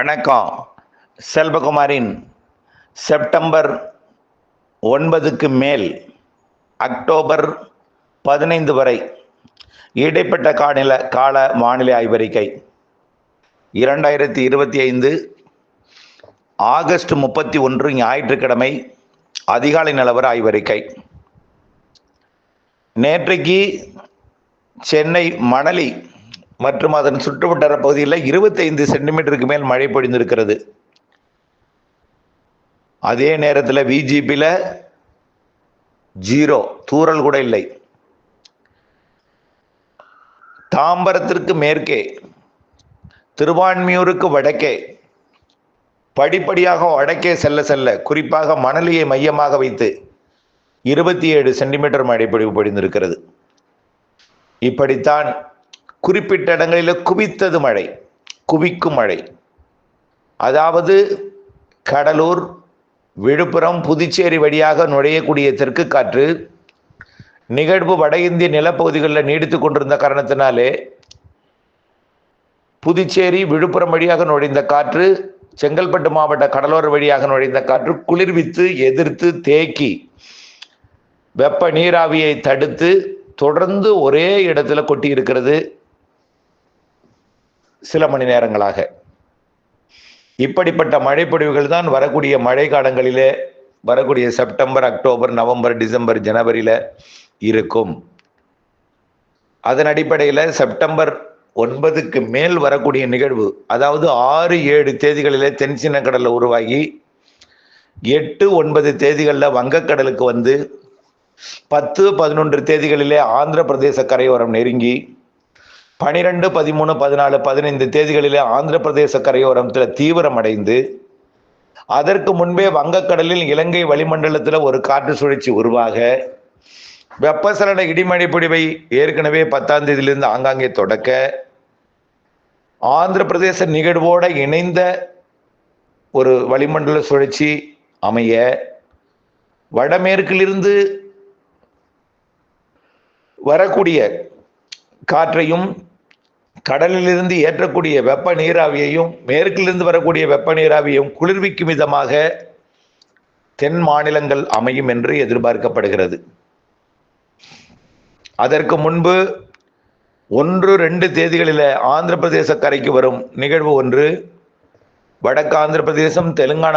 வணக்கம். செல்வகுமாரின் செப்டம்பர் 9க்கு மேல் அக்டோபர் 15 வரை இடைப்பட்ட கால வானிலை ஆய்வறிக்கை 2025 ஆகஸ்ட் 31 ஞாயிற்றுக்கிழமை அதிகாலை நிலவர ஆய்வறிக்கை. நேற்றைக்கு சென்னை மணலி மற்றும் அதன் சுற்றுவட்டார பகுதியில் 25 சென்டிமீட்டருக்கு மேல் மழை பொழிந்திருக்கிறது. அதே நேரத்தில் விஜிபியில் 0 தூறல் கூட இல்லை. தாம்பரத்திற்கு மேற்கே, திருவான்மியூருக்கு வடக்கே, படிப்படியாக வடக்கே செல்ல செல்ல, குறிப்பாக மணலியை மையமாக வைத்து 27 சென்டிமீட்டர் மழை பொழிவு பொழிந்திருக்கிறது. இப்படித்தான் குறிப்பிட்ட இடங்களில் குவித்தது மழை, குவிக்கும் மழை. அதாவது கடலூர், விழுப்புரம், புதுச்சேரி வழியாக நுழையக்கூடிய தெற்கு காற்று நிகழ்வு வட இந்திய நிலப்பகுதிகளில் நீடித்து கொண்டிருந்த காரணத்தினாலே புதுச்சேரி, விழுப்புரம் வழியாக நுழைந்த காற்று, செங்கல்பட்டு மாவட்ட கடலோர வழியாக நுழைந்த காற்று குளிர்வித்து, எதிர்த்து, தேக்கி வெப்ப நீராவியை தடுத்து தொடர்ந்து ஒரே இடத்துல கொட்டி இருக்கிறது சில மணி நேரங்களாக. இப்படிப்பட்ட மழைப்பொழிவுகள் தான் வரக்கூடிய மழை காலங்களிலே, வரக்கூடிய செப்டம்பர், அக்டோபர், நவம்பர், டிசம்பர், ஜனவரியில் இருக்கும். அதன் அடிப்படையில் செப்டம்பர் 9க்கு மேல் வரக்கூடிய நிகழ்வு, அதாவது 6, 7 தேதிகளிலே தென்சீன கடலில் உருவாகி 8, 9 தேதிகளில் வங்கக்கடலுக்கு வந்து 10, 11 தேதிகளிலே ஆந்திர பிரதேச கரையோரம் நெருங்கி 12, 13, 14, 15 தேதிகளிலே ஆந்திர பிரதேச கரையோரத்தில் தீவிரமடைந்து அதற்கு முன்பே வங்கக்கடலில் இலங்கை வளிமண்டலத்தில் ஒரு காற்று சுழற்சி உருவாக வெப்பசலன இடிமழை பொழிவை ஏற்கனவே 10ஆம் தேதியிலிருந்து ஆங்காங்கே தொடக்க ஆந்திர பிரதேச நிகழ்வோடு இணைந்த ஒரு வளிமண்டல சுழற்சி அமைய வடமேற்கிலிருந்து வரக்கூடிய காற்றையும் கடலிலிருந்து ஏற்றக்கூடிய வெப்ப நீராவியையும் மேற்கிலிருந்து வரக்கூடிய வெப்ப நீராவியையும் குளிர்விக்கும் விதமாக தென் மாநிலங்கள் அமையும் என்று எதிர்பார்க்கப்படுகிறது. அதற்கு முன்பு 1, 2 தேதிகளில் ஆந்திர பிரதேச கரைக்கு வரும் நிகழ்வு ஒன்று, வடக்கு ஆந்திர பிரதேசம், தெலுங்கானா